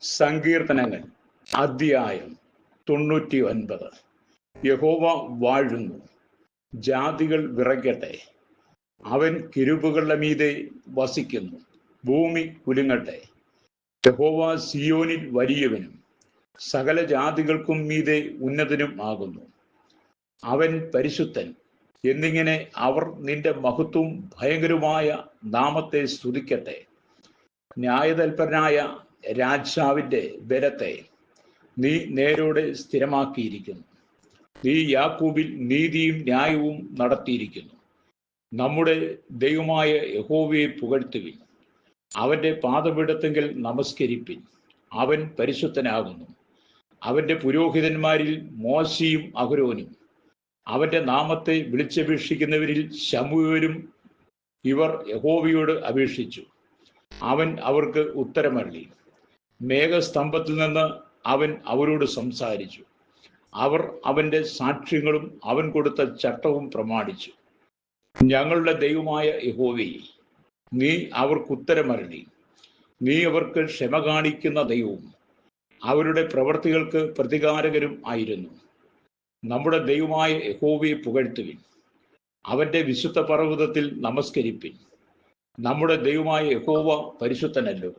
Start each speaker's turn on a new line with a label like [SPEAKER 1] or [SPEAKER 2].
[SPEAKER 1] സങ്കീർത്തനങ്ങൾ അധ്യായം 99. യഹോവ വാഴുന്നു, ജാതികൾ വിറയ്ക്കട്ടെ. അവൻ കിരുബുകളുടെ മീതെ വസിക്കുന്നു, ഭൂമി കുലുങ്ങട്ടെ. യഹോവ സിയോനിൽ വലിയവനും സകല ജാതികൾക്കും മീതെ ഉന്നതനും ആകുന്നു. അവൻ പരിശുദ്ധൻ എന്നിങ്ങനെ അവർ നിന്റെ മഹത്വവും ഭയങ്കരമായ നാമത്തെ സ്തുതിക്കട്ടെ. ന്യായതൽപരനായ രാജാവിന്റെ ബലത്തെ നീ നേരോടെ സ്ഥിരമാക്കിയിരിക്കുന്നു. നീ യാക്കോബിൽ നീതിയും ന്യായവും നടത്തിയിരിക്കുന്നു. നമ്മുടെ ദൈവമായ യഹോവയെ പുകഴ്ത്തുവിൻ, അവന്റെ പാദപീഠത്തെങ്കിൽ നമസ്കരിപ്പിൻ. അവൻ പരിശുദ്ധനാകുന്നു. അവന്റെ പുരോഹിതന്മാരിൽ മോശയും അഹരോനും, അവന്റെ നാമത്തെ വിളിച്ചപേക്ഷിക്കുന്നവരിൽ ശമൂവേലും ഇവർ യഹോവയോട് അപേക്ഷിച്ചു. അവൻ അവർക്ക് ഉത്തരമരുളി. മേഘസ്തംഭത്തിൽ നിന്ന് അവൻ അവരോട് സംസാരിച്ചു. അവർ അവന്റെ സാക്ഷ്യങ്ങളും അവൻ കൊടുത്ത ചട്ടവും പ്രമാണിച്ചു. ഞങ്ങളുടെ ദൈവമായ യഹോവേ, നീ അവർക്ക് ഉത്തരമരുളി. നീ അവർക്ക് ക്ഷമ കാണിക്കുന്ന ദൈവവും അവരുടെ പ്രവൃത്തികൾക്ക് പ്രതികാരകരും ആയിരുന്നു. നമ്മുടെ ദൈവമായ യഹോവയെ പുകഴ്ത്തുവിൻ, അവന്റെ വിശുദ്ധ പർവ്വതത്തിൽ നമസ്കരിപ്പിൻ. നമ്മുടെ ദൈവമായ യഹോവ പരിശുദ്ധനല്ലോ.